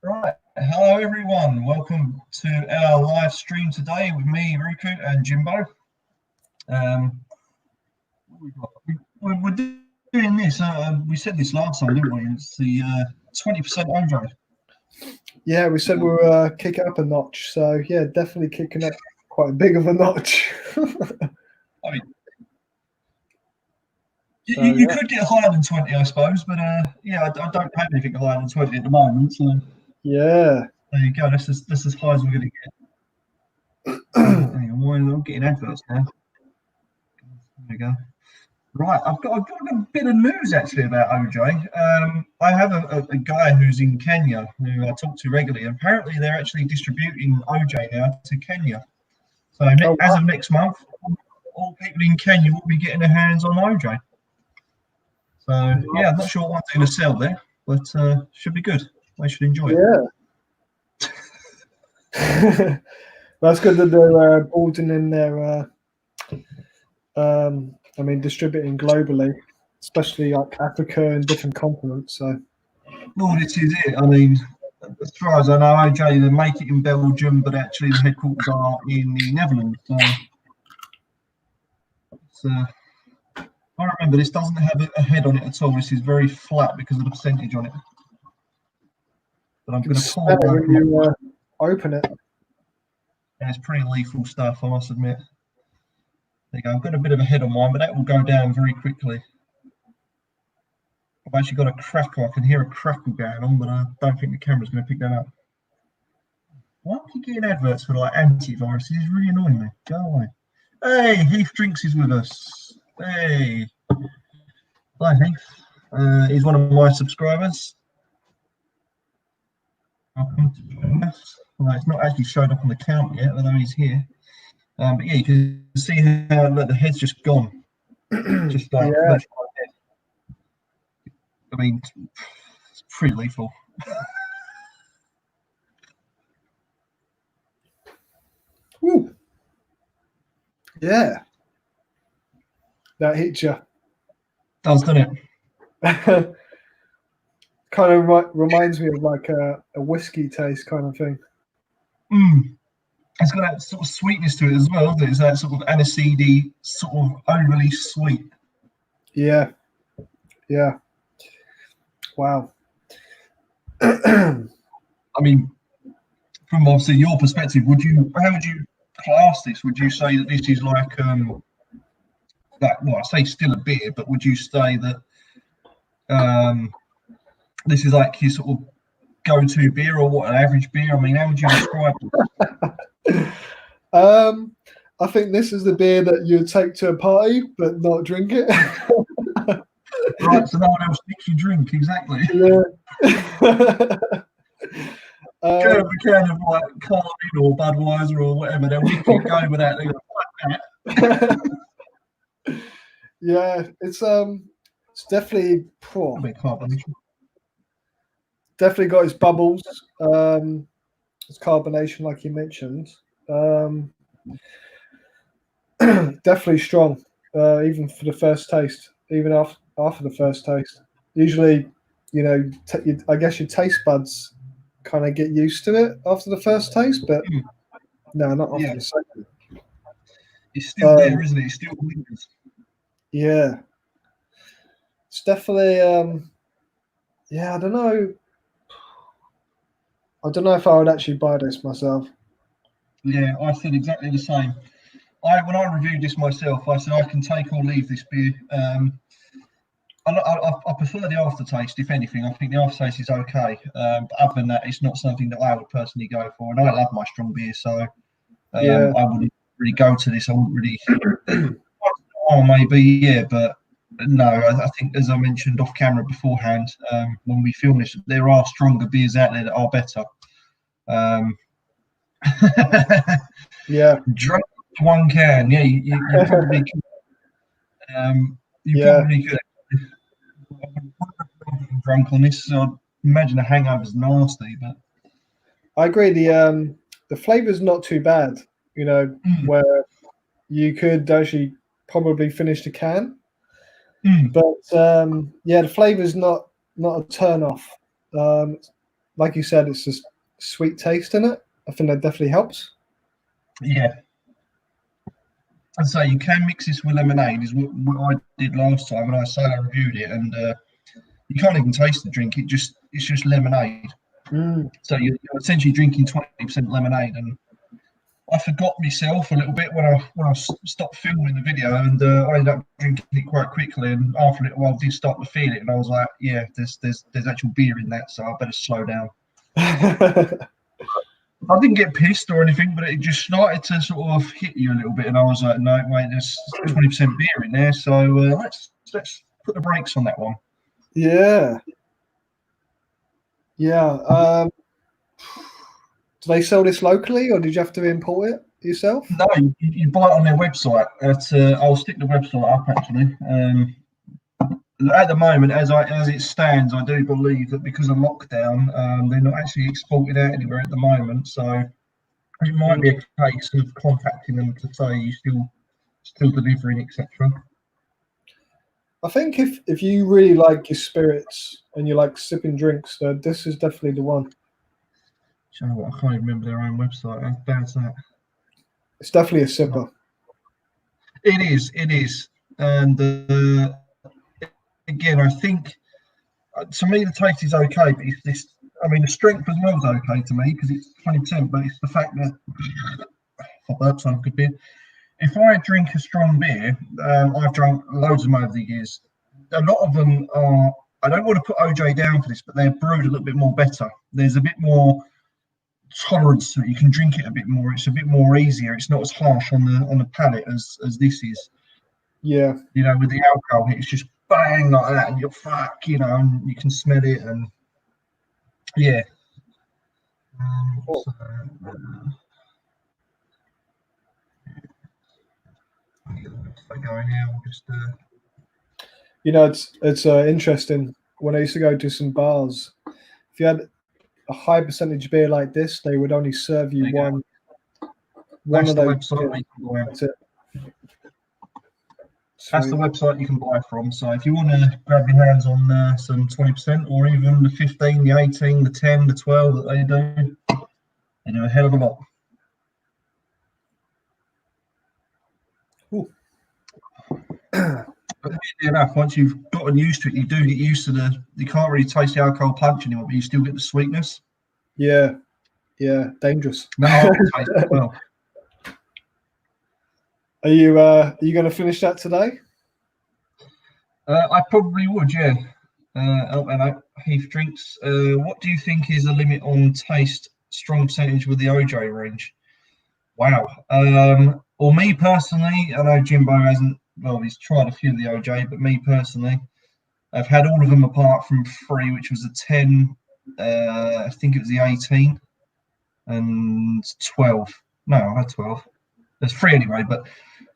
Right, hello everyone. Welcome to our live stream today with me, Ruku, and Jimbo. We're doing this. We said this last time, didn't we? It's the 20% OJ. Yeah, we said we were kicking up a notch. So yeah, definitely kicking up quite big of a notch. I mean, you could get higher than 20, I suppose, but yeah, I don't have anything higher than 20 at the moment. So yeah, there you go. That's as high as we're going to get. Hang on, why am I getting adverts now? There we go. Right, I've got a bit of news actually about OJ. I have a guy who's in Kenya who I talk to regularly. Apparently, they're actually distributing OJ now to Kenya. So as of next month, all people in Kenya will be getting their hands on OJ. So yeah, I'm not sure what one's going to sell there, but should be good. They should enjoy it. Yeah, that's good that they're broadening their. Distributing globally, especially like Africa and different continents. So, well, this is it. I mean, as far as I know, OJ they make it in Belgium, but actually the headquarters are in the Netherlands. So I remember this doesn't have a head on it at all. This is very flat because of the percentage on it. But I'm going to pull it when you open it. Yeah, it's pretty lethal stuff, I must admit. There you go. I've got a bit of a head on mine, but that will go down very quickly. I've actually got a crackle. I can hear a crackle going on, but I don't think the camera's going to pick that up. Why are you getting adverts for like antivirus? This is really annoying me. Go away. Hey, Heath Drinks is with us. Hey. Hi, Heath. He's one of my subscribers. Welcome to join us. Well, it's not actually showed up on the count yet, although he's here. But yeah, you can see how the head's just gone. Just like head. I mean, it's pretty lethal. Woo. Yeah, that hits you. Does, doesn't it? Kind of reminds me of like a whiskey taste kind of thing. It's got that sort of sweetness to it as well. There's that sort of aniseedy, sort of overly sweet. Yeah. Wow. I mean, from obviously your perspective, how would you class this? Would you say that this is like well, I say still a beer, but would you say that this is like your sort of go-to beer, or what, an average beer? I mean, how would you describe it? I think this is the beer that you take to a party but not drink it. Right, so no one else thinks you drink, exactly. Yeah. Get a can of like Carlin or Budweiser or whatever, they'll keep going with that. Yeah, it's definitely a bit carbonation. Definitely got its bubbles. It's carbonation, like you mentioned. Definitely strong, even for the first taste. Even after the first taste, usually, I guess your taste buds kind of get used to it after the first taste, but no, not after the second. It's still there, isn't it? It's still lingers. Yeah, it's definitely. I don't know. I don't know if I would actually buy this myself. Yeah, I said exactly the same. When I reviewed this myself, I said I can take or leave this beer. I prefer the aftertaste, if anything. I think the aftertaste is okay. But other than that, it's not something that I would personally go for. And I love my strong beer, so I wouldn't really go to this. I wouldn't really. Maybe, yeah, but no. I think, as I mentioned off camera beforehand, when we film this, there are stronger beers out there that are better. Yeah. Drunk one can. Yeah, you probably could. Probably could. Drunk on this, so I'd imagine the hangover's nasty, but I agree. The flavor's not too bad. Where you could actually probably finish the can, but the flavor's not a turn off. like you said, it's just sweet taste in it. I think that definitely helps. Yeah. And so you can mix this with lemonade, is what I did last time when I solo reviewed it, and you can't even taste the drink. It's just lemonade. So you're essentially drinking 20% lemonade, and I forgot myself a little bit when I stopped filming the video, and I ended up drinking it quite quickly. And after a little while, I did start to feel it, and I was like, "Yeah, there's actual beer in that, so I better slow down." I didn't get pissed or anything, but it just started to sort of hit you a little bit, and I was like, "No, wait, there's 20% beer in there, so let's put the brakes on that one." Yeah. Do they sell this locally, or did you have to import it yourself? No, you buy it on their website. I'll stick the website up actually. At the moment, as it stands, I do believe that because of lockdown, they're not actually exported out anywhere at the moment. So it might be a case of contacting them to say you still delivering, etc. I think if you really like your spirits and you like sipping drinks, this is definitely the one. Do you know what? I can't even remember their own website. How bad's that? It's definitely a sipper. It is, and again, I think to me the taste is okay, but it's this. I mean, the strength as well is okay to me because it's 20%, but it's the fact that I burped some good beer. If I drink a strong beer, I've drunk loads of them over the years. A lot of them are. I don't want to put OJ down for this, but they're brewed a little bit more better. There's a bit more tolerance to it. You can drink it a bit more. It's a bit more easier. It's not as harsh on the palate as this is. Yeah. You know, with the alcohol, it's just bang like that, and you're fuck. You know, and you can smell it, and yeah. Going now, just You know, it's interesting. When I used to go to some bars, if you had a high percentage beer like this, they would only serve you one That's of the those. website you can buy. That's it. That's the website you can buy from. So if you want to grab your hands on some 20%, or even the 15, the 18, the 10, the 12 that they do a hell of a lot. But weirdly enough, once you've gotten used to it, you do get used to you can't really taste the alcohol punch anymore, but you still get the sweetness. Yeah, dangerous. That taste as well. Are you going to finish that today? I probably would, yeah. And Heath Drinks. What do you think is the limit on taste strong percentage with the OJ range? Wow. Well, me personally, I know Jimbo hasn't. Well, he's tried a few of the OJ, but me personally, I've had all of them apart from 3, which was a 10. I think it was the 18 and 12. No, I had 12. There's 3 anyway, but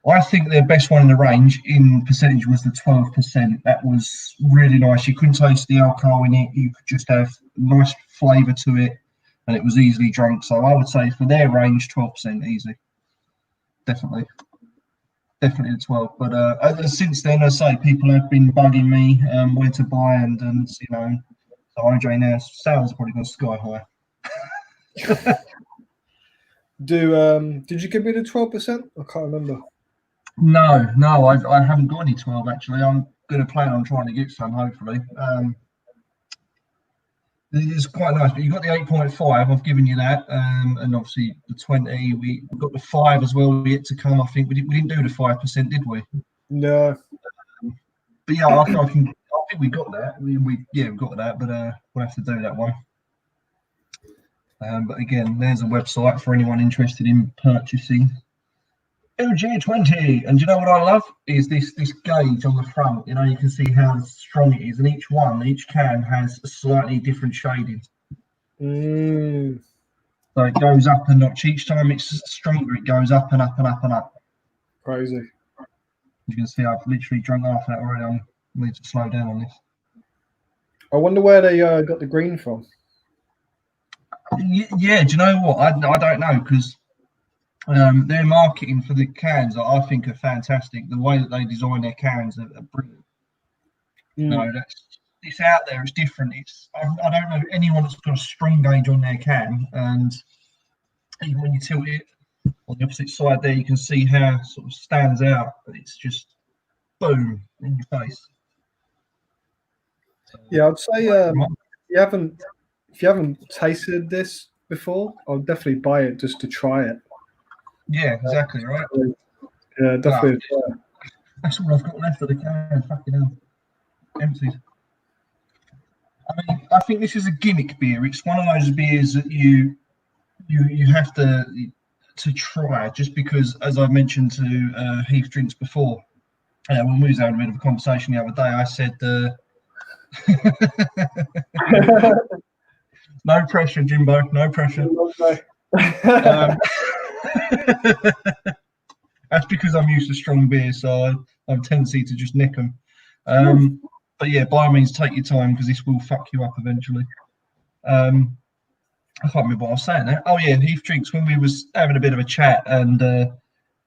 I think their best one in the range in percentage was the 12%. That was really nice. You couldn't taste the alcohol in it. You could just have nice flavour to it, and it was easily drunk. So I would say for their range, 12% easy. Definitely the 12. But since then, as I say, people have been bugging me where to buy, and you know, so OJ now sales have probably gone sky high. Did you give me the 12%? I can't remember. No, I haven't got any 12 actually. I'm going to plan on trying to get some hopefully. It's quite nice, but you've got the 8.5. I've given you that, and obviously the 20. We've got the 5 as well yet to come. I think we didn't do the 5%, did we? No. But yeah, I think we got that. We've got that, but we'll have to do that one. But again, there's a website for anyone interested in purchasing OJ20. And you know what I love is this gauge on the front. You know, you can see how strong it is, and each can has a slightly different shading. So it goes up a notch. Each time it's stronger, it goes up and up and up and up. Crazy. You can see I've literally drunk half that already. I need to slow down on this. I wonder where they got the green from. Yeah, do you know what? I don't know, because their marketing for the cans I think are fantastic. The way that they design their cans are brilliant. No, it's out there. It's different. I don't know anyone that's got a strong gauge on their can, and even when you tilt it on the opposite side, there you can see how it sort of stands out. But it's just boom in your face. Yeah, I'd say if you haven't tasted this before, I'll definitely buy it just to try it. Yeah, exactly right. Yeah, definitely. That's all I've got left of the can. Fucking hell, emptied. I mean, I think this is a gimmick beer. It's one of those beers that you have to try, just because, as I mentioned to Heath Drinks before, when we was having a bit of a conversation the other day, I said, no pressure, Jimbo, no pressure. That's because I'm used to strong beer, so I have a tendency to just nick them. But yeah, by all means, take your time, because this will fuck you up eventually. I can't remember what I was saying there. Oh yeah, Heath Drinks, when we was having a bit of a chat, and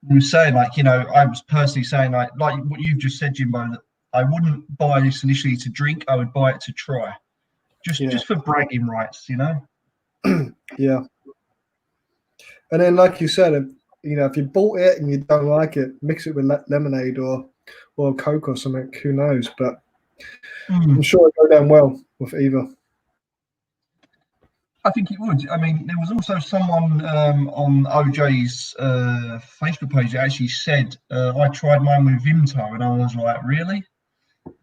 we were saying, like, you know, I was personally saying, like what you've just said, Jimbo, that I wouldn't buy this initially to drink. I would buy it to try, just for bragging rights, you know. Yeah. And then, like you said, you know, if you bought it and you don't like it, mix it with lemonade or Coke or something. Who knows? But I'm sure it'll go down well with either. I think it would. I mean, there was also someone on OJ's Facebook page that actually said, I tried mine with Vimto, and I was like, really?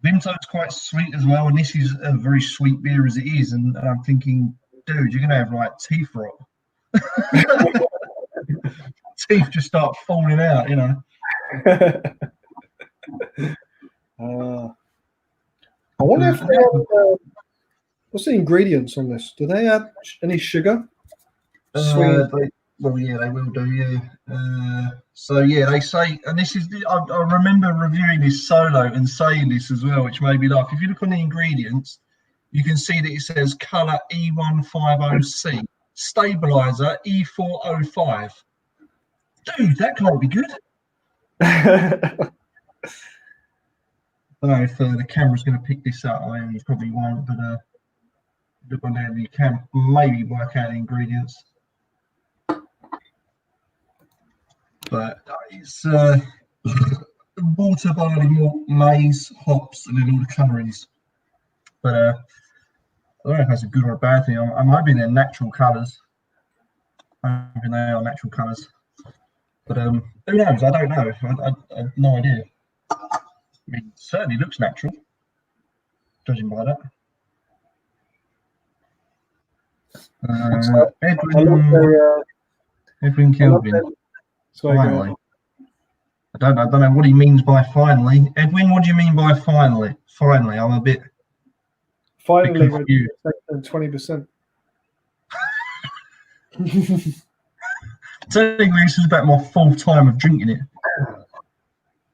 Vimto's quite sweet as well, and this is a very sweet beer as it is. And I'm thinking, dude, you're going to have like teeth rot. Teeth just start falling out, you know. I wonder if what's the ingredients on this? Do they add any sugar? Well, yeah, they will do. Yeah. So yeah, they say, and this is. I remember reviewing this solo and saying this as well, which made me laugh. If you look on the ingredients, you can see that it says color E150C, stabilizer E405. Dude, that can't be good. I don't know if the camera's going to pick this up. I mean, it probably won't, but look on there, you can maybe work out the ingredients. But it's water, barley malt, maize, hops, and then all the colourings. But I don't know if that's a good or a bad thing. I'm hoping they're natural colours. I'm hoping they are natural colours. But who knows? I don't know. I have no idea. I mean, it certainly looks natural, judging by that. Edwin Kelvin. Finally. I don't know what he means by finally. Edwin, what do you mean by finally? Finally, I'm a bit. Finally, 20%. Technically, this is about my fourth time of drinking it.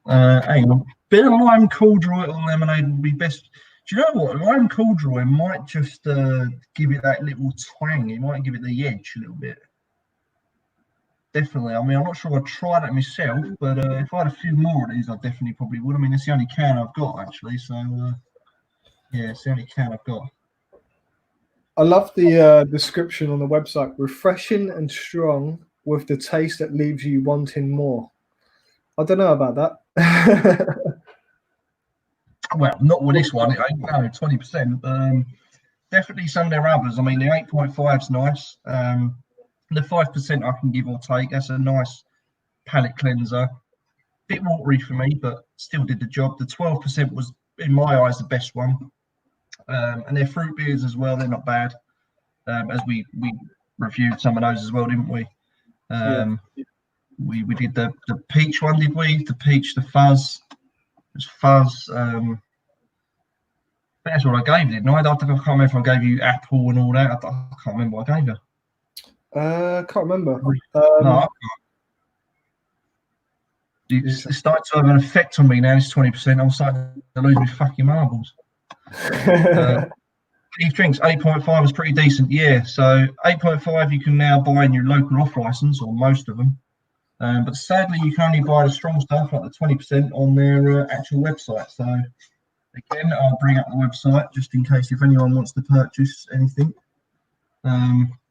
Hang on. Bit of lime cordial or lemonade would be best. Do you know what? Lime cordial might just give it that little twang. It might give it the edge a little bit. Definitely. I mean, I'm not sure I'd try that myself, but if I had a few more of these, I definitely probably would. I mean, it's the only can I've got, actually. So, yeah, it's the only can I've got. I love the description on the website. Refreshing and strong with the taste that leaves you wanting more. I don't know about that. Well, not with this one. It ain't, no, 20%. Definitely some of their others. I mean, the 8.5 is nice. The 5% I can give or take. That's a nice palate cleanser. Bit watery for me, but still did the job. The 12% was, in my eyes, the best one. And their fruit beers as well, they're not bad. As we reviewed some of those as well, didn't we? We did the peach one, did we? The peach, the fuzz. It was fuzz. That's what I gave you, didn't I? I can't remember if I gave you apple and all that. I can't remember what I gave you. Can't remember. No, it's starting to have an effect on me now. It's 20%. I'm starting to lose my fucking marbles. Heath Drinks 8.5 is pretty decent. Yeah, so 8.5 you can now buy in your local off license, or most of them. But sadly, you can only buy the strong stuff, like the 20%, on their actual website. So Again, I'll bring up the website just in case if anyone wants to purchase anything,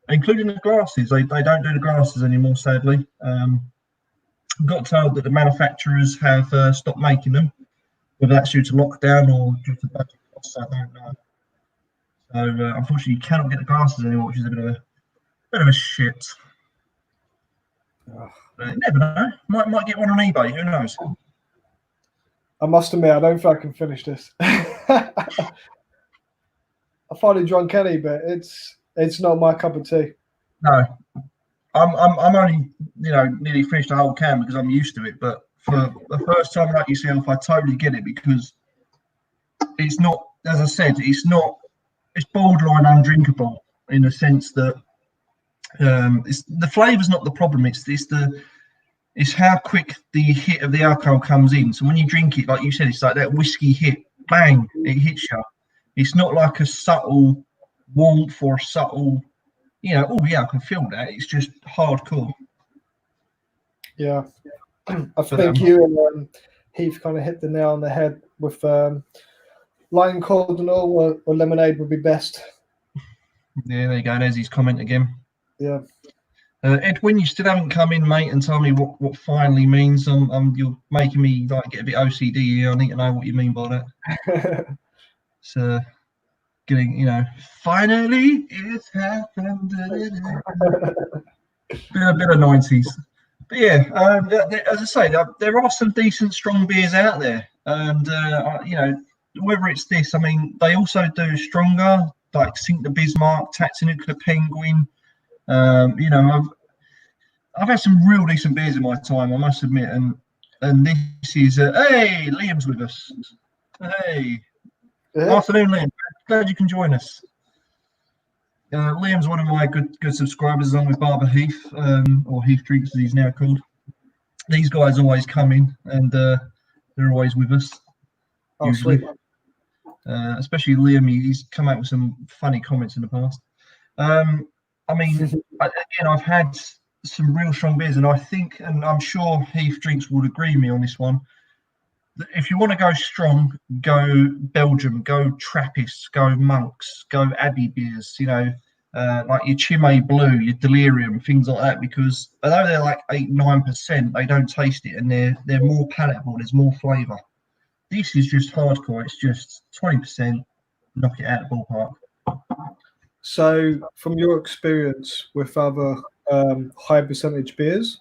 including the glasses. They don't do the glasses anymore, sadly. Got told that the manufacturers have stopped making them, whether that's due to lockdown or due to budget costs, I don't know. So unfortunately, you cannot get the glasses anymore, which is a bit of a shit. You never know. Might get one on eBay. Who knows? I must admit, I don't think I can finish this. I find it drunk any, but it's not my cup of tea. No, I'm only nearly finished the whole can because I'm used to it. But for the first time like yourself, I totally get it because it's not, as I said, it's borderline undrinkable in the sense that it's the flavour's not the problem. It's how quick the hit of the alcohol comes in. So when you drink it, like you said, it's like that whiskey hit, bang, it hits you. It's not like a subtle warmth or subtle, oh yeah, I can feel that. It's just hardcore. Yeah, I think you and Heath kind of hit the nail on the head with lime cold or lemonade would be best. Yeah, there you go. There's his comment again. Yeah. Edwin, you still haven't come in, mate, and tell me what finally means. You're making me like get a bit OCD here. I need to know what you mean by that. So, getting finally it's happened. Been a bit of 90s, but yeah. As I say, there are some decent strong beers out there, and whether it's this, I mean, they also do stronger, like Sink the Bismarck, Taxi Nuclear Penguin. I've had some real decent beers in my time, I must admit, and this is hey, Liam's with us. Hey, afternoon, Liam. Glad you can join us. Liam's one of my good subscribers, along with Barber Heath, or Heath Drinks as he's now called. These guys always come in, and they're always with us. Oh, usually. sweet. Especially Liam, he's come out with some funny comments in the past. I mean, again, I've had some real strong beers, and I think, and I'm sure Heath Drinks would agree with me on this one, that if you want to go strong, go Belgium, go Trappist, go Monks, go Abbey beers, like your Chimay Blue, your Delirium, things like that, because although they're like 8-9%, they don't taste it, and they're more palatable, there's more flavour. This is just hardcore, it's just 20%, knock it out of the ballpark. So, from your experience with other high percentage beers,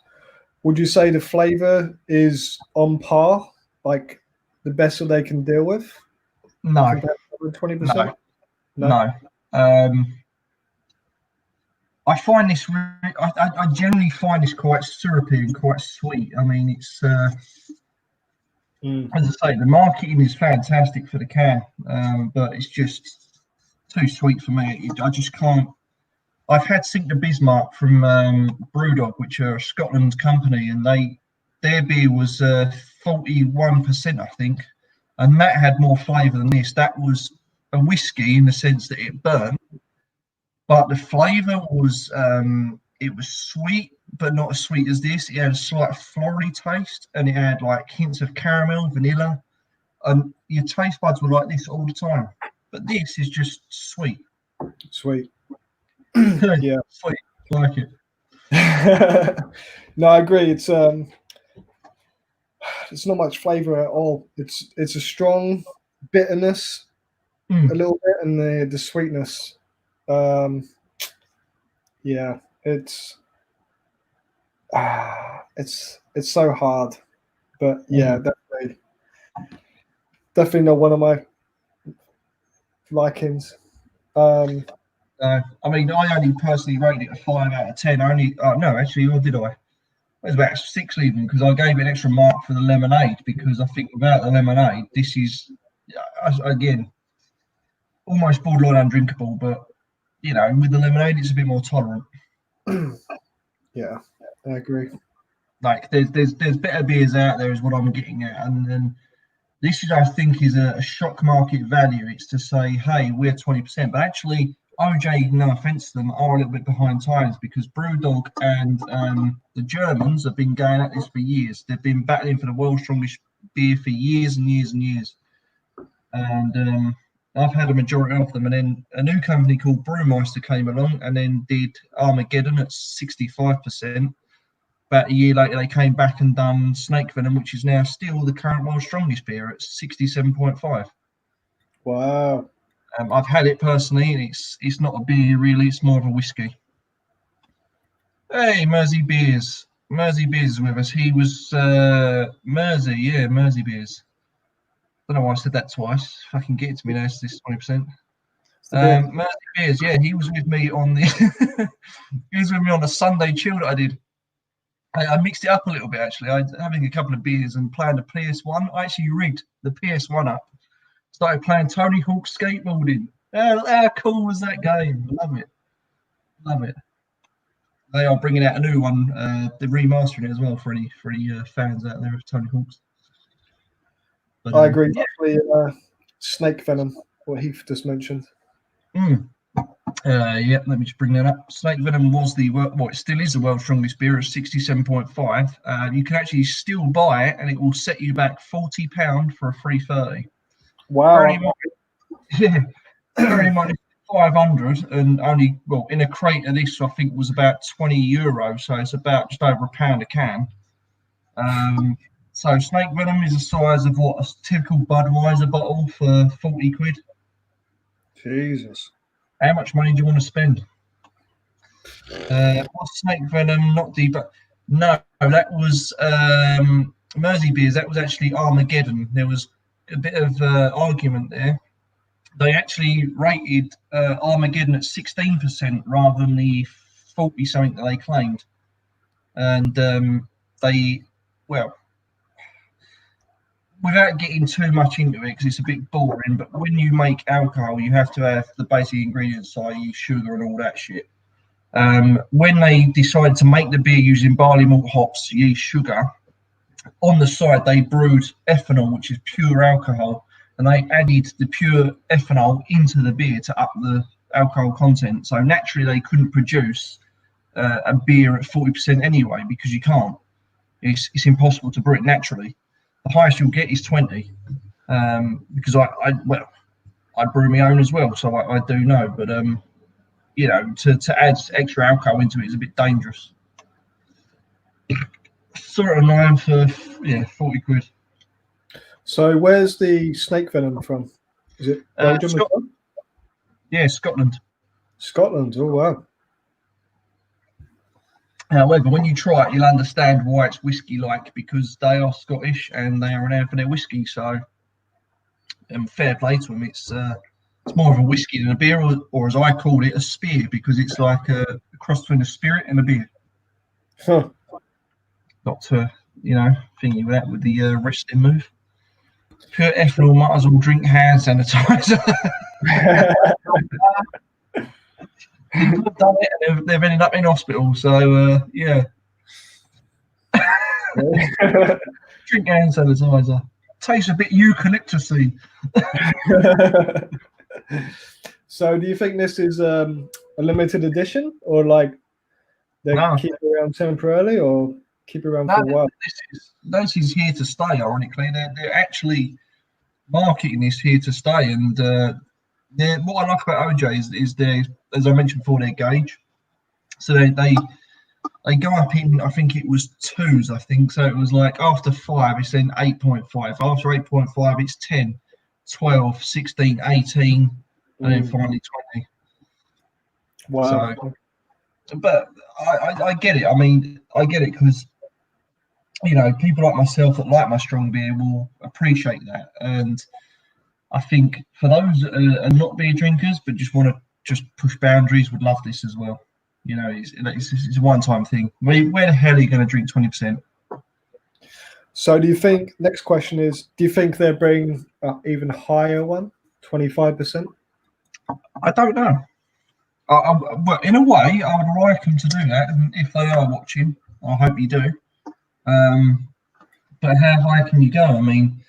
would you say the flavor is on par, like the best that they can deal with? No. Compared to 20%? No. I find this I generally find this quite syrupy and quite sweet. I mean, it's as I say, the marketing is fantastic for the can, but it's just too sweet for me. I just can't. I've had Sink the Bismarck from Brewdog, which are a Scotland company, and their beer was 41%, I think, and that had more flavour than this. That was a whiskey in the sense that it burnt, but the flavour was it was sweet, but not as sweet as this. It had a slight floral taste, and it had like hints of caramel, vanilla, and your taste buds were like this all the time. But this is just sweet. Sweet. Yeah, sweet. Like it. No, I agree. It's not much flavor at all. It's a strong bitterness, a little bit, and the sweetness. Yeah, it's so hard, but yeah, definitely not one of my likings. I mean, I only personally rated it a 5 out of 10. No, actually, or did I? It was about 6 even, because I gave it an extra mark for the lemonade, because I think without the lemonade, this is, again, almost borderline undrinkable, but, with the lemonade, it's a bit more tolerant. Yeah, I agree. Like, there's better beers out there is what I'm getting at, and this is, I think, is a shock market value. It's to say, hey, we're 20%, but actually, OJ, no offense to them, are a little bit behind times, because Brewdog and the Germans have been going at this for years. They've been battling for the world's strongest beer for years and years and years. and I've had a majority of them. And then a new company called Brewmeister came along and then did Armageddon at 65%. About a year later, they came back and done Snake Venom, which is now still the current world's strongest beer at 67.5. Wow. I've had it personally, and it's not a beer really; it's more of a whiskey. Hey, MerseyBeers is with us. He was MerseyBeers. Don't know why I said that twice. Fucking get it to me now. It's this 20%. MerseyBeers, yeah, he was with me on the he was with me on the Sunday chill that I did. I mixed it up a little bit actually. I was having a couple of beers and playing the PS1. I actually rigged the PS1 up. Started playing Tony Hawk skateboarding. How cool was that game? Love it. Love it. They are bringing out a new one. They're remastering it as well for any fans out there of Tony Hawk's. But, I agree. Definitely Snake Venom, what Heath just mentioned. Yeah, let me just bring that up. Snake Venom was it still is the world's strongest beer at 67.5. You can actually still buy it, and it will set you back £40 for a free 30. Wow. Very much 500, and only in a crate of this I think was about €20, so it's about just over £1 a can. So Snake Venom is the size of what a typical Budweiser bottle for 40 quid. Jesus. How much money do you want to spend? What's Snake Venom? Not deep, but no, that was MerseyBeers. That was actually Armageddon. There was a bit of argument there. They actually rated Armageddon at 16% rather than the 40 something that they claimed, and without getting too much into it because it's a bit boring, but when you make alcohol, you have to have the basic ingredients, i.e. sugar and all that shit. When they decided to make the beer using barley malt hops, yeast, sugar, on the side they brewed ethanol, which is pure alcohol, and they added the pure ethanol into the beer to up the alcohol content. So naturally they couldn't produce a beer at 40% anyway, because you can't. It's impossible to brew it naturally. The highest you'll get is 20, because I brew my own as well, so I do know. But to add extra alcohol into it is a bit dangerous. Sort of annoying for 40 quid. So where's the Snake Venom from? Is it Belgium? Scotland. Yeah, Scotland. Scotland. Oh wow. However, when you try it, you'll understand why it's whiskey-like, because they are Scottish and they are renowned for their whiskey. So, fair play to them. It's more of a whiskey than a beer, or as I call it, a spear, because it's like a cross between a spirit and a beer. Huh. Not to, thingy with that with the wrestling move. Pure ethanol, might as well drink hand sanitizer. People have done it and they've ended up in hospital, so yeah. Drink hand sanitizer. Tastes a bit eucalyptusy. So do you think this is a limited edition, or like they keep it around temporarily, or keep it around for a while? This is here to stay, ironically. They're actually marketing this here to stay, and what I like about OJ is their, as I mentioned before, their gauge. So they go up in, I think it was 2s, I think. So it was like after 5, it's then 8.5. After 8.5, it's 10, 12, 16, 18, and then finally 20. Wow. So, but I get it. I mean, I get it because, people like myself that like my strong beer will appreciate that. And I think for those that are not beer drinkers but just want to just push boundaries would love this as well. It's a one-time thing. Where the hell are you going to drink 20%? So do you think, next question is, do you think they're bringing even higher one, 25%? I don't know. Well, in a way, I would like them to do that. And if they are watching, I hope you do. But how high can you go? I mean,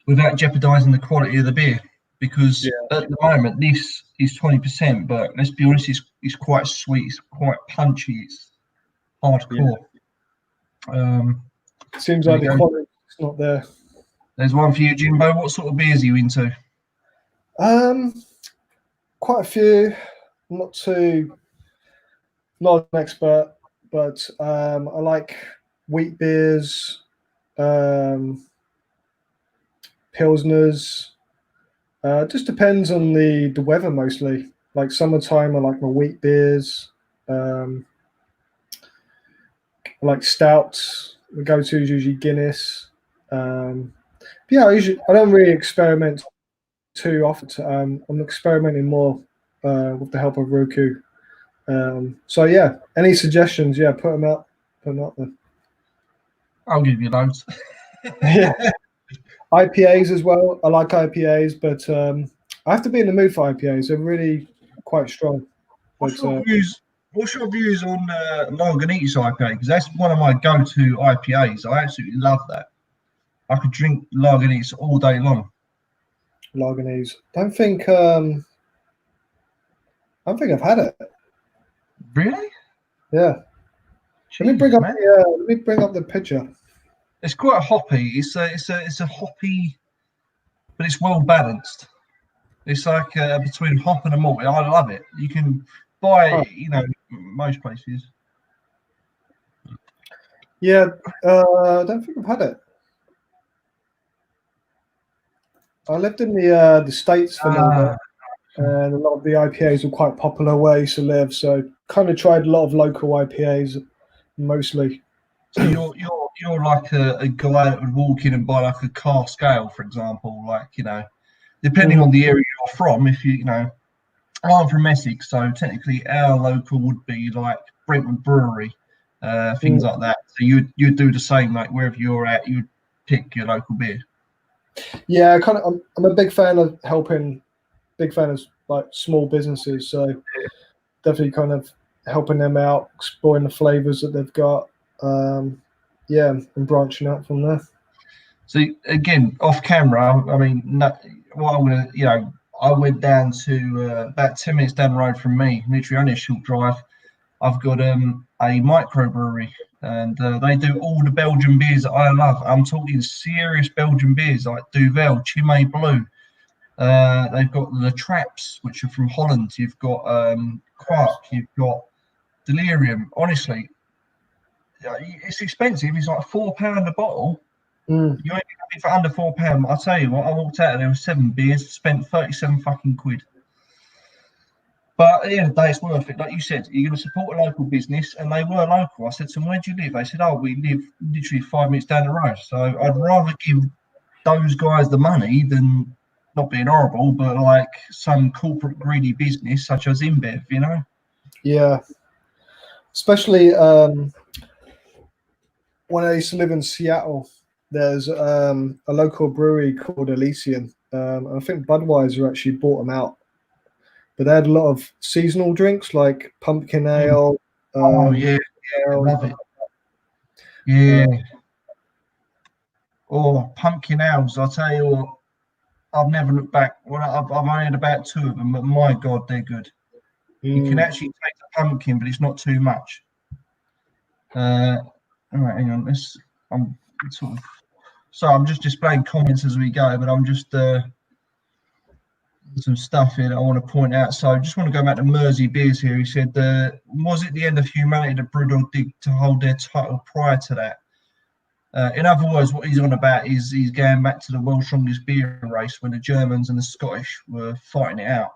without jeopardising the quality of the beer, because at the moment this is 20%, but let's be honest, it's quite sweet, it's quite punchy, it's hardcore. Seems like the quality is not there. There's one for you, Jimbo. What sort of beers are you into? Quite a few. Not an expert, but I like wheat beers, pilsners. Just depends on the weather mostly. Like summertime, I like my wheat beers. I like stouts. The go-to is usually Guinness. But yeah, I don't really experiment too often. I'm experimenting more with the help of Roku. So yeah, any suggestions? Yeah, put them out. Put them out there. I'll give you loads. Yeah, IPAs as well. I like IPAs, but I have to be in the mood for IPAs. They're really quite strong. What's But your views? What's your views on Lagunitas IPA? Because that's one of my go-to IPAs. I absolutely love that. I could drink Lagunitas all day long. Lagunitas. Don't think I've had it. Really? Yeah. Jeez, Let me bring up the picture. It's quite hoppy. It's a hoppy, but it's well balanced. It's like between hop and a malt. I love it. You can buy it, most places. Yeah, I don't think I've had it. I lived in the States for a little bit, and a lot of the IPAs were quite popular where I used to live. So kind of tried a lot of local IPAs, mostly. So you're like a guy that would walk in and buy like a cask ale, for example. Like depending on the area you're from. If I'm from Essex, so technically our local would be like Brentwood Brewery, things like that. So you'd do the same, like wherever you're at, you'd pick your local beer. Yeah, I'm a big fan of like small businesses. So definitely kind of helping them out, exploring the flavors that they've got. Yeah, and branching out from there. So again, off camera, I mean, what I'm gonna, I went down to about 10 minutes down the road from me, literally only a short drive. I've got a microbrewery, and they do all the Belgian beers that I love. I'm talking serious Belgian beers like Duvel, Chimay Blue. They've got the Traps, which are from Holland. You've got Quark. You've got Delirium. Honestly, it's expensive. It's like £4 a bottle. You ain't gonna get for under £4. I'll tell you what. I walked out and there was 7 beers. Spent 37 fucking quid. But at the end of the day, it's worth it. Like you said, you're going to support a local business, and they were local. I said to them, "Where do you live?" They said, "Oh, we live literally 5 minutes down the road." So I'd rather give those guys the money than, not being horrible, but like some corporate greedy business such as InBev, Yeah, especially when I used to live in Seattle, there's a local brewery called Elysian. I think Budweiser actually bought them out, but they had a lot of seasonal drinks like pumpkin ale. Oh yeah, I love it. Yeah. Or pumpkin ales. I'll tell you what, I've never looked back. Well, I've only had about 2 of them, but my God, they're good. You can actually take the pumpkin, but it's not too much. All right, hang on. I'm sort of. So I'm just displaying comments as we go, but I'm just some stuff here that I want to point out. So I just want to go back to MerseyBeers here. He said, was it the end of humanity that Brewdog did to hold their title prior to that? In other words, what he's on about is he's going back to the world's strongest beer race when the Germans and the Scottish were fighting it out.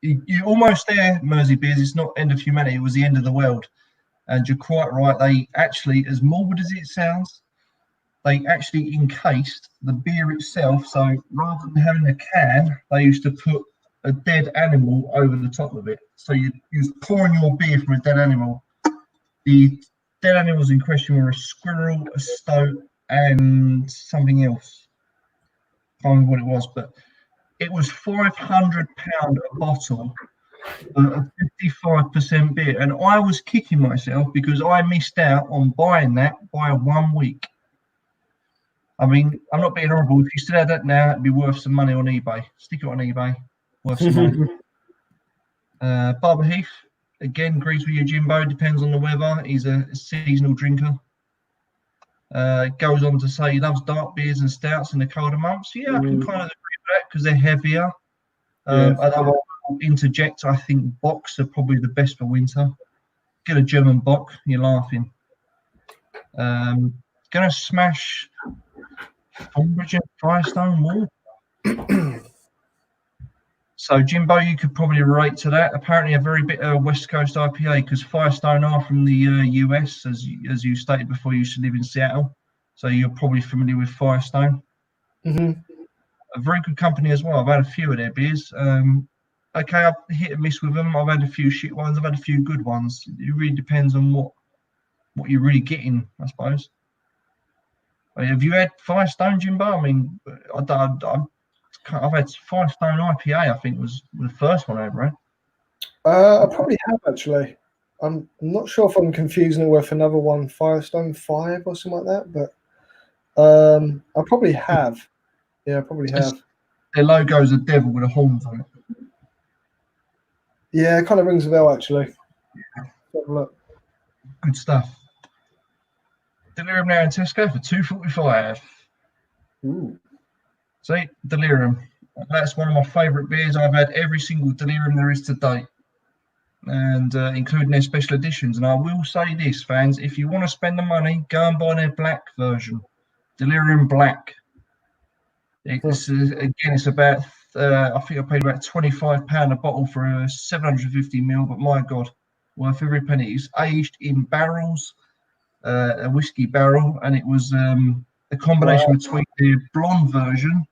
You're almost there, MerseyBeers. It's not end of humanity. It was the end of the world. And you're quite right. They actually, as morbid as it sounds, they actually encased the beer itself. So rather than having a can, they used to put a dead animal over the top of it. So you're pouring your beer from a dead animal. The dead animals in question were a squirrel, a stoat, and something else. I can't remember what it was, but it was £500 a bottle of 55% beer. And I was kicking myself because I missed out on buying that by 1 week. I mean, I'm not being horrible. If you still had that now, it'd be worth some money on eBay. Stick it on eBay, worth some money. Barbara Heath, again, agrees with you, Jimbo. Depends on the weather. He's a seasonal drinker. Goes on to say he loves dark beers and stouts in the colder months. Yeah, I can kind of agree with that because they're heavier. Although I'll interject, I think bocks are probably the best for winter. Get a German bock, you're laughing. Gonna smash Umbridge and Firestone Wall. So Jimbo, you could probably relate to that. Apparently, a very bitter West Coast IPA because Firestone are from the US, as you stated before. You used to live in Seattle, so you're probably familiar with Firestone. Mm-hmm. A very good company as well. I've had a few of their beers. Okay, I've hit and miss with them. I've had a few shit ones. I've had a few good ones. It really depends on what you're really getting, I suppose. Have you had Firestone, Jimbo? I mean, I've had Firestone IPA. I think was the first one I ever had. I probably have actually. I'm not sure if I'm confusing it with another one, Firestone 5 or something like that, but I probably have. Yeah, I probably have. Their logo's a devil with a horns on it. Yeah, it kind of rings a bell actually. Have a look. Good stuff. Delirium now in Tesco for $2.45. Ooh. See, Delirium. That's one of my favourite beers. I've had every single Delirium there is to date, and including their special editions. And I will say this, fans, if you want to spend the money, go and buy their black version, Delirium Black. It's it's about I think I paid about £25 a bottle for a 750ml, but my God, worth every penny. It's aged in barrels, a whiskey barrel, and it was a combination between the blonde version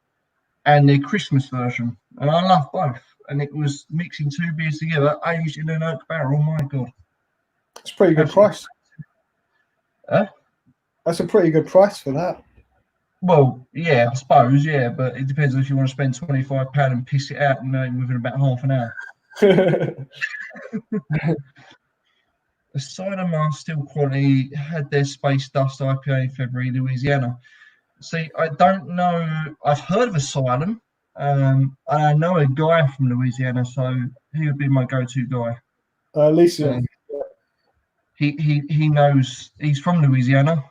and the Christmas version, and I love both. And it was mixing two beers together, aged in an oak barrel. My God, it's a pretty good price. That's a pretty good price for that. Well, yeah, I suppose, yeah, but it depends if you want to spend £25 and piss it out within about half an hour. Asylum are still quality. Had their Space Dust IPA in February, Louisiana. See, I don't know. I've heard of Asylum. I know a guy from Louisiana, so he would be my go-to guy. Lisa. He knows. He's from Louisiana.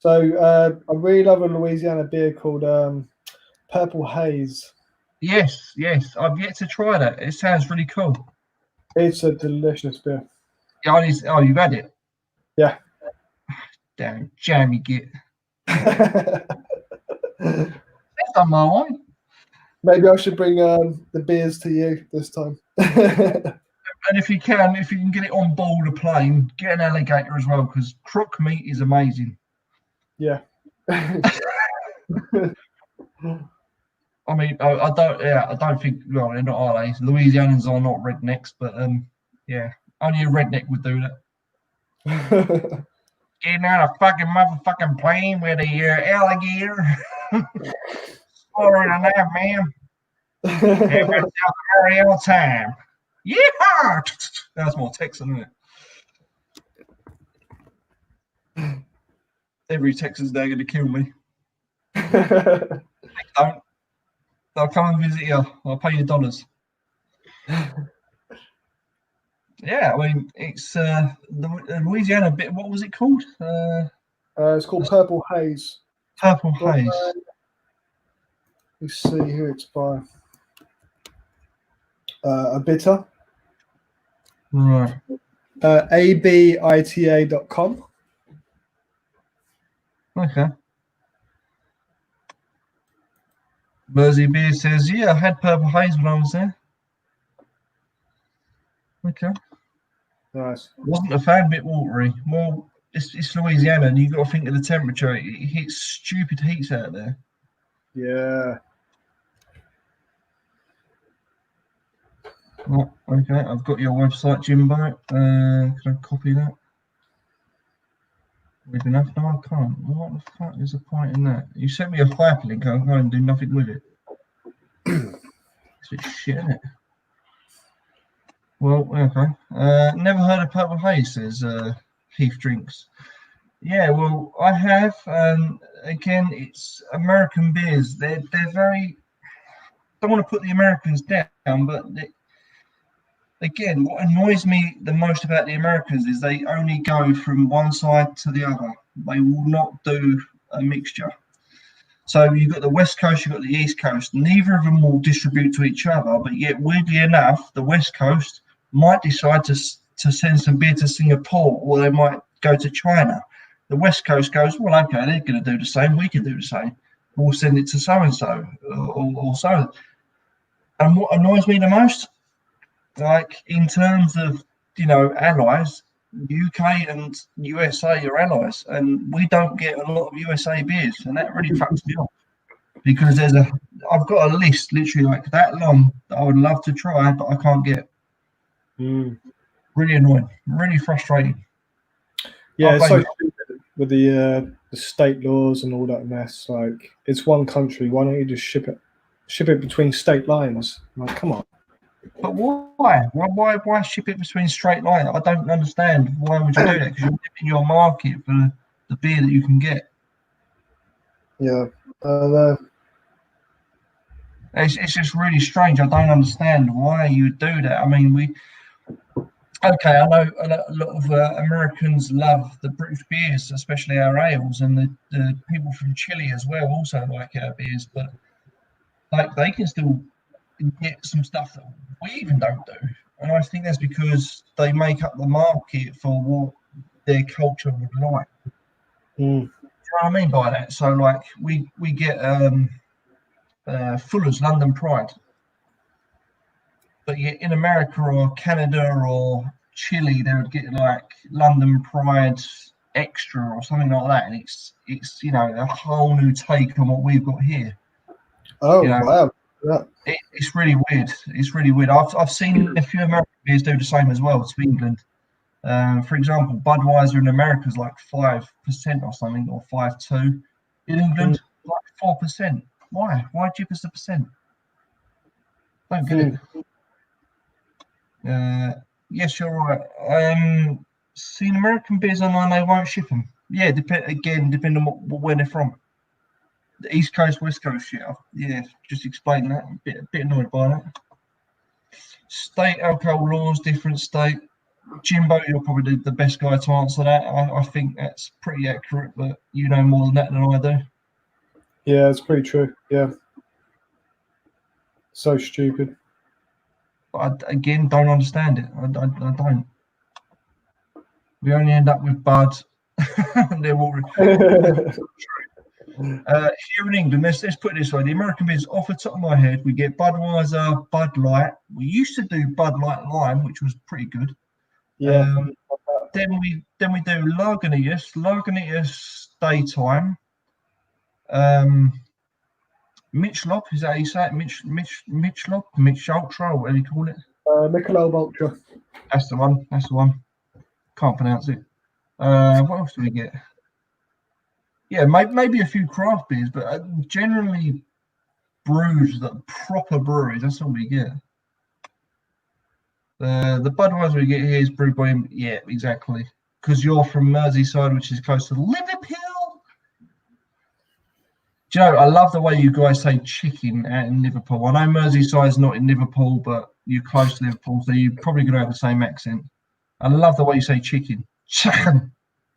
So I really love a Louisiana beer called Purple Haze. Yes, I've yet to try that. It sounds really cool. It's a delicious beer. Yeah, you've had it? Yeah. Damn jam you get. That's on my one. Maybe I should bring the beers to you this time. And if you can get it on board a plane, get an alligator as well, because crook meat is amazing. Yeah. I mean, I don't think. Well, they're not, are they? Louisianans are not rednecks, but yeah, only a redneck would do that. Getting out a fucking motherfucking plane with a alligator, exploring on that, man. Every all time. Yeah, that's more Texan, isn't it? Every Texan's now going to kill me. Don't. They'll come and visit you. I'll pay you dollars. Yeah, I mean, it's the Louisiana bit. What was it called? It's called Purple Haze. Purple Haze. Let's see who it's by. A bitter. Right. abita.com. Okay. MerseyBeers says, yeah, I had Purple Haze when I was there. Okay. Nice. Wasn't a fan, bit watery. Well, it's Louisiana, and you've got to think of the temperature. It hits stupid heats out there. Yeah. Oh, okay, I've got your website, Jimbo. Can I copy that? We've enough? No, I can't. What the fuck is the point in that? You sent me a hyperlink. I'll go and do nothing with it. It's a bit shit, isn't it? Well, okay. Never heard of Purple Haze, says Heath Drinks. Yeah, well, I have. Again, it's American beers. They're very. Don't want to put the Americans down, but again, what annoys me the most about the Americans is they only go from one side to the other. They will not do a mixture. So you've got the West Coast, you've got the East Coast. Neither of them will distribute to each other, but yet weirdly enough, the West Coast might decide to send some beer to Singapore, or they might go to China. The West Coast goes, well, okay, they're going to do the same. We can do the same. We'll send it to so and so, or so. And what annoys me the most, like in terms of allies, UK and USA are allies, and we don't get a lot of USA beers, and that really fucks me off because I've got a list literally like that long that I would love to try, but I can't get. Really annoying, really frustrating. Yeah, it's so stupid with the state laws and all that mess. Like, it's one country. Why don't you just ship it between state lines? Like, come on. But why? Why ship it between straight lines? I don't understand. Why would you do that? Because you're limiting your market for the beer that you can get. Yeah. It's just really strange. I don't understand why you would do that. I mean, okay, I know a lot of Americans love the British beers, especially our ales, and the people from Chile as well also like our beers, but like they can still get some stuff that we even don't do. And I think that's because they make up the market for what their culture would like. Do you know what I mean by that? So like we get Fuller's London Pride, but yet in America or Canada or Chile they would get like London Pride Extra or something like that, and it's a whole new take on what we've got here. Oh wow. Yeah. It's really weird. It's really weird. I've seen a few American beers do the same as well to England. For example, Budweiser in America is like 5% or something, or 5.2. In England, like 4%. Why? Why cheapest a percent? Don't get it. Yes, you're right. Seen American beers online, they won't ship them. Yeah, depending on where they're from. The East Coast, West Coast shit. Yeah, just explain that. A bit annoyed by that. State alcohol laws, different state. Jimbo, you're probably the best guy to answer that. I think that's pretty accurate, but you know more than that than I do. Yeah, it's pretty true. Yeah. So stupid. But I, again, don't understand it. I don't. We only end up with Bud. They're all here in England, let's put it this way: the American beers, off the top of my head, we get Budweiser, Bud Light. We used to do Bud Light Lime, which was pretty good. Yeah. Then we do Lagunitas Daytime. Michelop, is that how you say it? Michelop, Mich Ultra, whatever you call it. Michelob Ultra. That's the one. That's the one. Can't pronounce it. What else do we get? Yeah, maybe a few craft beers, but generally brews, that proper breweries. That's all we get. The Budweiser we get here is brewed by him. Yeah, exactly. Because you're from Merseyside, which is close to Liverpool. Do you know, I love the way you guys say chicken out in Liverpool. I know Merseyside's not in Liverpool, but you're close to Liverpool, so you're probably going to have the same accent. I love the way you say chicken. Chicken.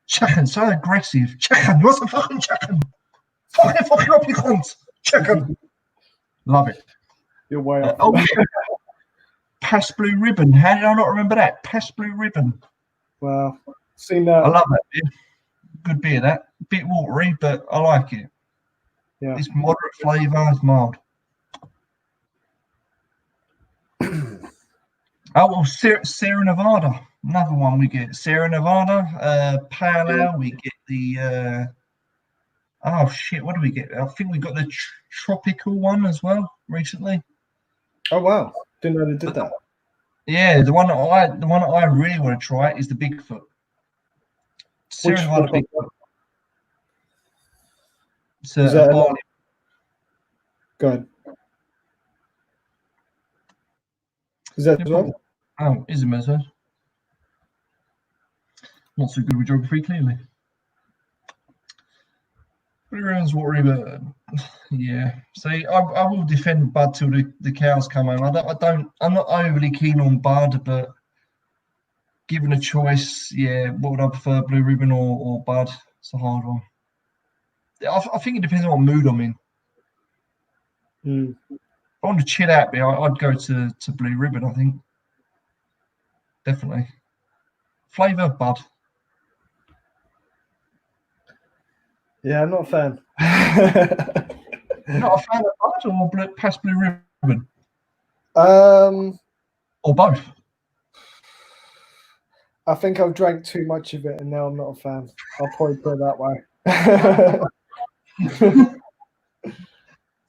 Chicken, so aggressive. Chicken, what's the fucking chicken? Fucking up, you cunt. Chicken. Love it. You're way up. Oh, yeah. Pass Blue Ribbon. How did I not remember that? Pass Blue Ribbon. Wow. Seen that. I love that beer. Good beer, that. Bit watery, but I like it. Yeah. It's moderate flavour, it's mild. Well, Sierra Nevada. Another one we get. Sierra Nevada, Pale Ale. We get the... oh, shit, what do we get? I think we got the tropical one as well recently. Oh, wow. Didn't know they did that. Yeah, the one that I really want to try is the Bigfoot. Sierra Nevada Bigfoot. It's a barley. Go ahead. Is that as well? Oh, is it Mercer? Not so good with geography, clearly. Blue Ribbon's what Ribbon. Yeah. See, I will defend Bud till the cows come home. I'm not overly keen on Bud, but given a choice, yeah, what would I prefer, Blue Ribbon or Bud? It's a hard one. I think it depends on what mood I'm in. If I want to chill out, I'd go to Blue Ribbon, I think. Definitely. Flavour, Bud. Yeah, I'm not a fan. Not a fan of Bud or past Blue Ribbon? Or both? I think I've drank too much of it and now I'm not a fan. I'll probably put it that way.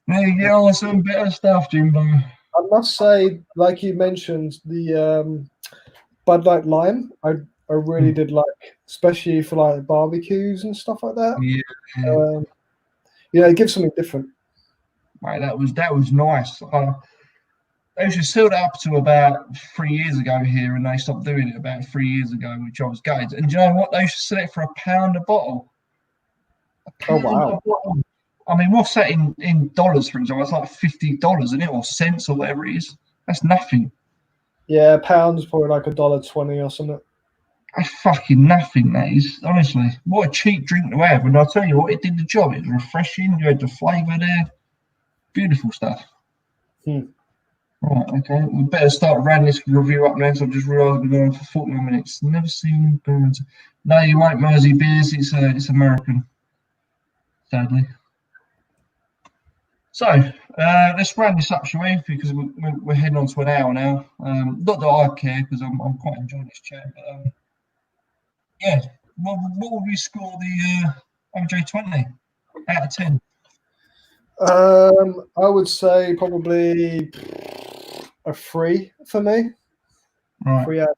There you go, some better stuff, Jimbo. I must say, like you mentioned, the Bud Light Lime, I really did like, especially for like barbecues and stuff like that. Yeah. It gives something different. Right, that was nice. They used to sell that up to about 3 years ago here, and they stopped doing it about 3 years ago, which I was gutted. And do you know what? They used to sell it for £1 a bottle. Oh wow! A bottle. I mean, what's that in dollars, for example? It's like $50, isn't it, or cents, or whatever it is. That's nothing. Yeah, pounds probably like $1.20 or something. That's fucking nothing, that is. Honestly, what a cheap drink to have. And I'll tell you what, it did the job. It was refreshing. You had the flavour there. Beautiful stuff. Right, okay. We better start rounding this review up now, so I've just realised we're going for 41 minutes. Never seen Burns. No, you won't, MerseyBeers. It's American, sadly. So, let's round this up, shall we? Because we're heading on to an hour now. Not that I care, because I'm quite enjoying this chat, but yeah. What would we score the OJ20 out of 10? I would say probably a 3 for me. Right. 3 out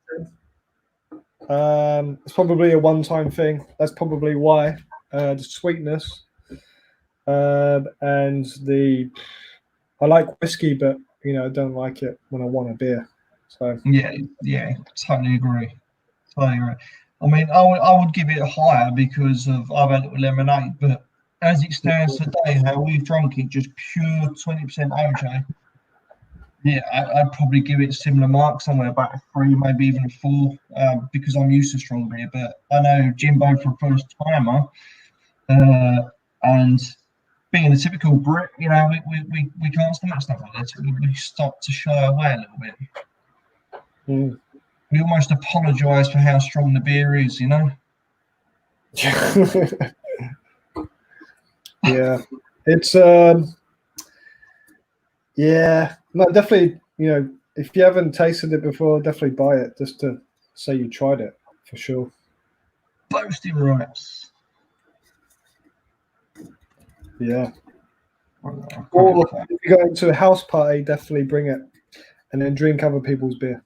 of 10. It's probably a one-time thing. That's probably why. The sweetness. And I like whiskey, but I don't like it when I want a beer. So yeah, totally agree. I mean, I would give it a higher because I've had it with lemonade, but as it stands today, how we've drunk it, just pure 20% OJ. Yeah, I'd probably give it a similar mark, somewhere about a 3, maybe even a 4, because I'm used to strong beer. But I know Jimbo for a first timer, and being a typical Brit, we can't stomach stuff like this. We start to shy away a little bit. We almost apologise for how strong the beer is, Yeah, it's yeah, no, definitely. If you haven't tasted it before, definitely buy it just to say you tried it for sure. Boasting rights. Yeah. Or if you go into a house party, definitely bring it and then drink other people's beer.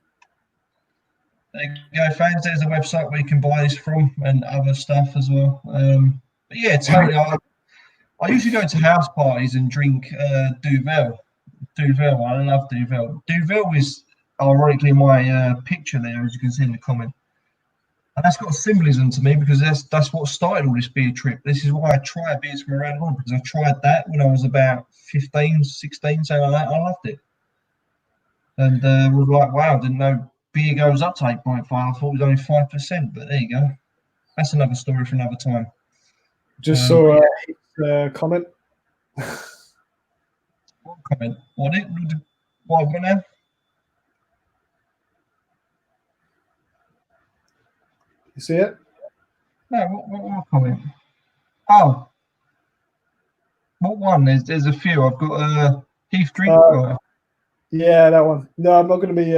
There you go, fans. There's a website where you can buy this from and other stuff as well. But yeah, totally. I usually go to house parties and drink Duvel. I love Duvel. Duvel is ironically my picture there, as you can see in the comment. And that's got a symbolism to me because that's what started all this beer trip. This is why I try beers from around the world, because I tried that when I was about 15, 16, something like that. I loved it. And was like, wow, didn't know beer goes up to 8.5. I thought it was only 5%, but there you go. That's another story for another time. Just saw a comment. What comment? What I've got now? You see it? No, what comment? Oh. What one? There's a few. I've got Heath Drinks Down. Yeah, that one. No, I'm not going to be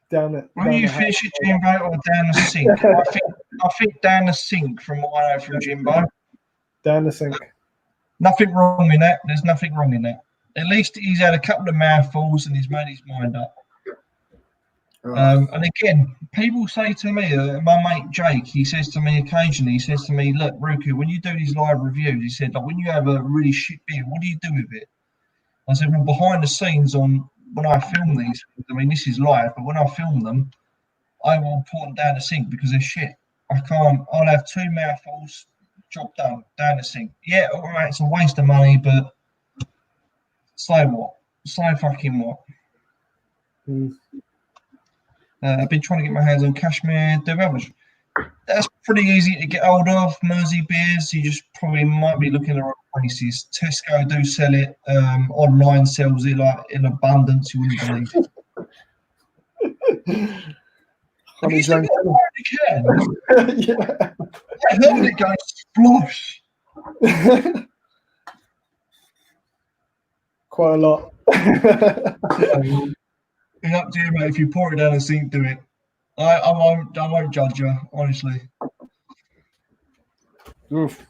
down it. Will you finish it, Jimbo, or down the sink? I think down the sink, from what I know from Jimbo. Down the sink. Nothing wrong in that. There's nothing wrong in that. At least he's had a couple of mouthfuls and he's made his mind up. And again, people say to me, my mate Jake, he says to me occasionally, look, Ruku, when you do these live reviews, he said, like, when you have a really shit beer, what do you do with it? I said, well, behind the scenes when I film these, I mean, this is live, but when I film them, I will pour them down the sink because they're shit. I'll have 2 mouthfuls, job done, down the sink. Yeah, all right, it's a waste of money, but so what? So fucking what? I've been trying to get my hands on Cashmere Devilish. That's pretty easy to get hold of. MerseyBeers, you just probably might be looking at the wrong places. Tesco do sell it. Online sells it like in abundance. You wouldn't believe. Have you still got a can? Yeah. I heard it go splosh. Quite a lot. It's up to you, mate. If you pour it down the sink, do it. I won't judge you, honestly. Oof.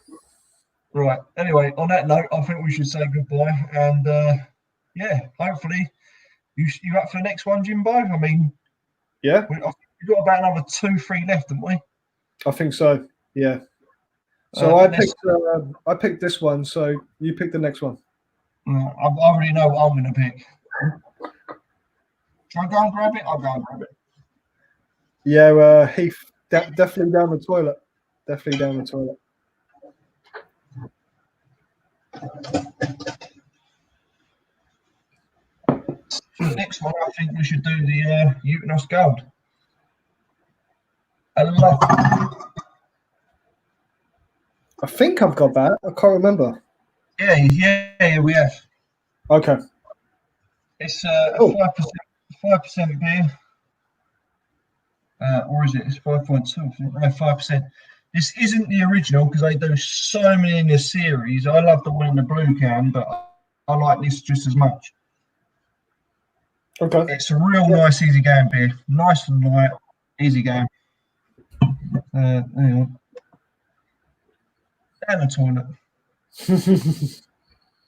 Right. Anyway, on that note, I think we should say goodbye. And yeah, hopefully you up for the next one, Jimbo? I mean, yeah, we've got about another 2-3 left, haven't we? I think so. Yeah. So I picked this one. So you pick the next one. I already know what I'm going to pick. Shall I go and grab it? I'll go and grab it. Yeah, Heath, definitely down the toilet. Definitely down the toilet. For the next one, I think we should do the Utenos Gold. I love it. I think I've got that. I can't remember. Yeah, we have. Okay. It's a 5% beer. Or is it? It's 5.2. No, 5%. This isn't the original because they do so many in the series. I love the one in the blue can, but I like this just as much. Okay. It's a real nice, easy game beer. Nice and light, easy game. Hang on. Down the toilet.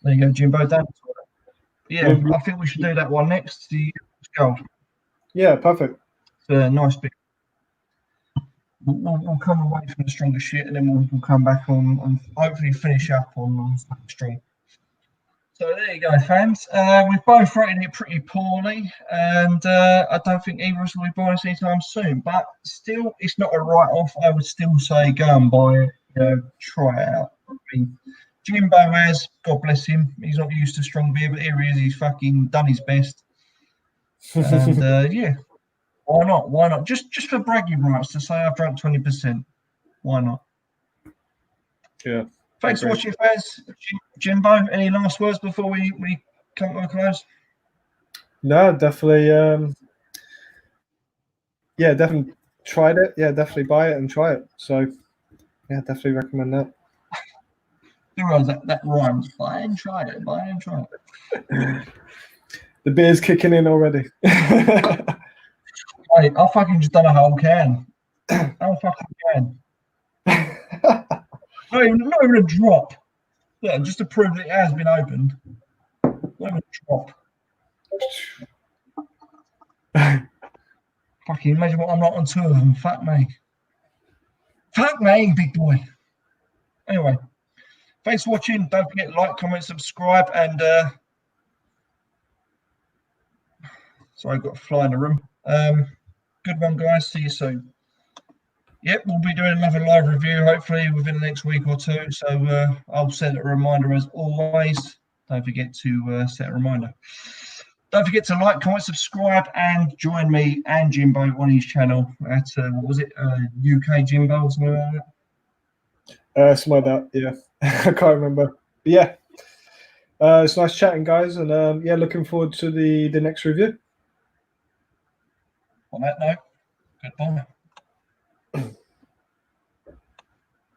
There you go, Jimbo. Down the toilet. Yeah, I think we should do that one next. The Gold. Yeah, perfect. Nice bit. We'll come away from the stronger shit, and then we'll come back on and hopefully finish up on strong. So there you go, fans. We've both rated it pretty poorly, and I don't think either of us will be buying this anytime soon. But still, it's not a write-off. I would still say go and buy it. Try it out. I mean, Jimbo has, God bless him, he's not used to strong beer, but here he is. He's fucking done his best. And yeah. Why not? Why not? Just for bragging rights to say I've drunk 20%. Why not? Yeah. Thanks for watching, fans. Jimbo, any last words before we come to a close? No, definitely. Yeah, definitely tried it. Yeah, definitely buy it and try it. So, yeah, definitely recommend that. That rhymes. Buy and try it. Buy and try it. The beer's kicking in already. Hey, I fucking just done a whole can. Whole fucking can. Not even a drop. Yeah, just to prove that it has been opened. Not even a drop. Fucking imagine what I'm not on two of them. Fuck me. Fuck me, big boy. Anyway, thanks for watching. Don't forget to like, comment, subscribe, and sorry, I've got a fly in the room. Good one, guys. See you soon. Yep, we'll be doing another live review hopefully within the next week or two. So I'll set a reminder as always. Don't forget to set a reminder. Don't forget to like, comment, subscribe, and join me and Jimbo on his channel at what was it? UK Jimbo or something like that. Something like that. Yeah, I can't remember. But yeah, it's nice chatting, guys, and yeah, looking forward to the next review. On that note, goodbye.